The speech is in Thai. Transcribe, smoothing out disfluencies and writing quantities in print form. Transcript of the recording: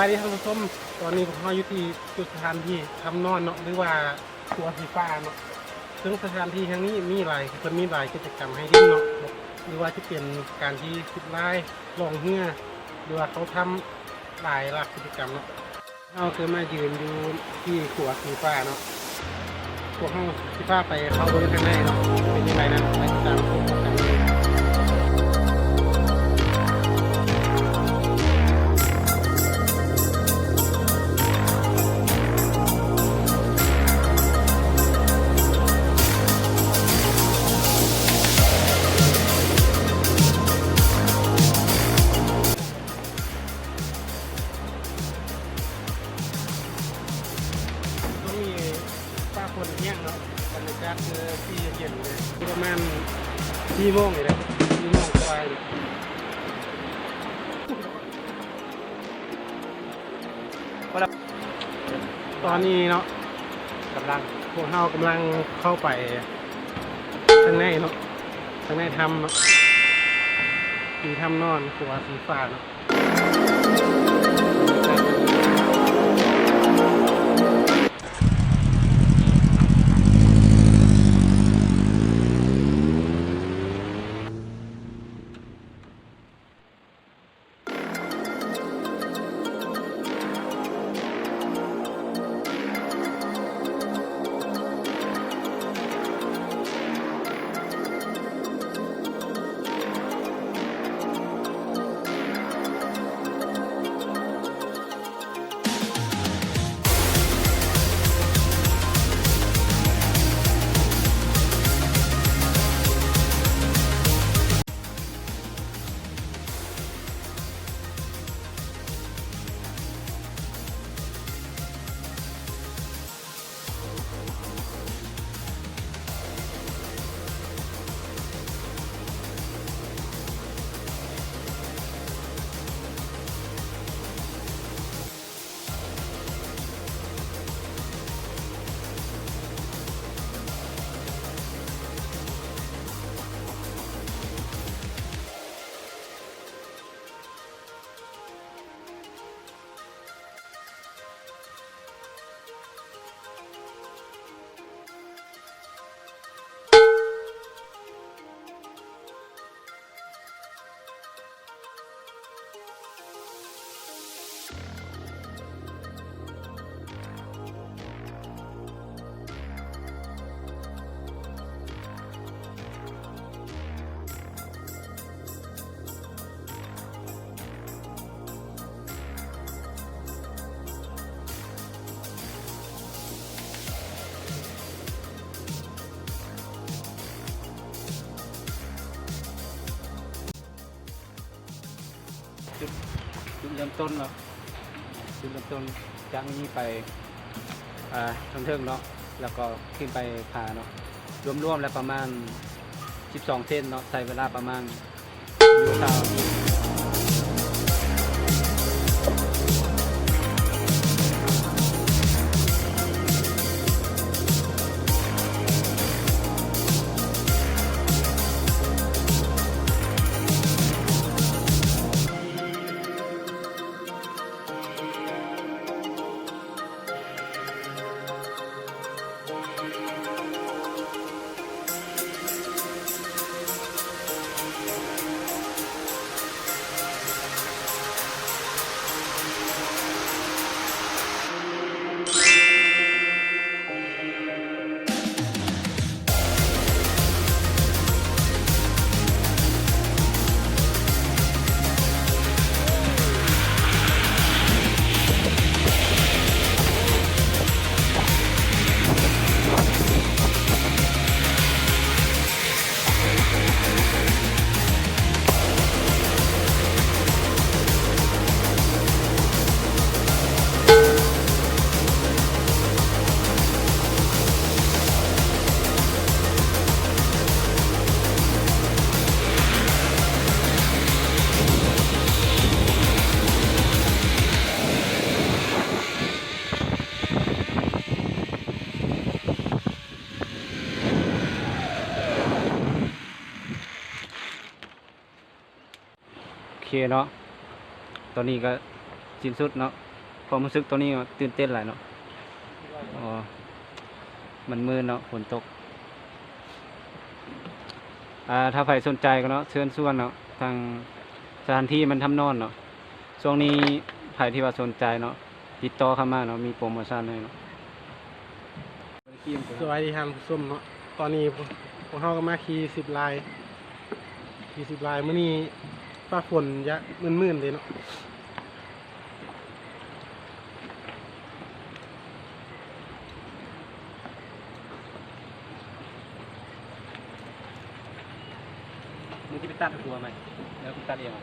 บายดีท่านผู้ชมตอนนี้ผมอยู่ที่จุดสถานที่ทำนอนเนาะหรือว่าตัวสีฟ้าเนาะซึ่งสถานที่แห่งนี้มีหลายกิจกรรมให้ดิ้นเนาะหรือว่าที่เป็นการที่คิดไล่ลองเหื่อหรือว่าเขาทำหลายหลักกิจกรรมเนาะเราคือมายืนอยู่ที่ขัวสีฟ้าเนาะพวกเขาสีฟ้าไปเข้าบริเวณข้างในเนาะเป็นยังไงนะไปติดตามชมกันเลยป้าคนเที่ยงเนาะบรรยากาศคือที่เย็นเลยประมาณ4 โมงเลยนะ4 โมงกว่าเลยตอนนี้เนาะพวกเรากำลังเข้าไปข้างในเนาะข้างในถ้ำเนาะมีถ้ำนอนขัวสีฟ้าเนาะจุดเริ่มต้นเนาะจุดเริ่มต้นจากนี้ไปทางเทิงเนาะแล้วก็ขึ้นไปผาเนาะรวมๆแล้วประมาณ12 เส้นเนาะใช้เวลาประมาณอยู่เช้าโอเคเนาะตอนนี้ก็สิ้นสุดเนาะ ความรู้สึกตัวนี้ตื่นเต้นหลายเนาะอ๋อมันมืดเนาะฝนตกถ้าใครสนใจก็เนาะเชิญชวนเนาะทางสถานที่มันทำนอนเนาะช่วงนี้ใครที่ว่าสนใจเนาะติดต่อเข้ามาเนาะมีโปรโมชั่นให้เนาะ สวัสดีท่านผู้ชมเนาะตอนนี้พวกเราก็มาขี่10 ลายมื้อนี้ฟ้าฝนจะมืดๆเลยเนาะ มึงที่ไปตัดตัวไหมแล้วกูตัดเองอ่ะ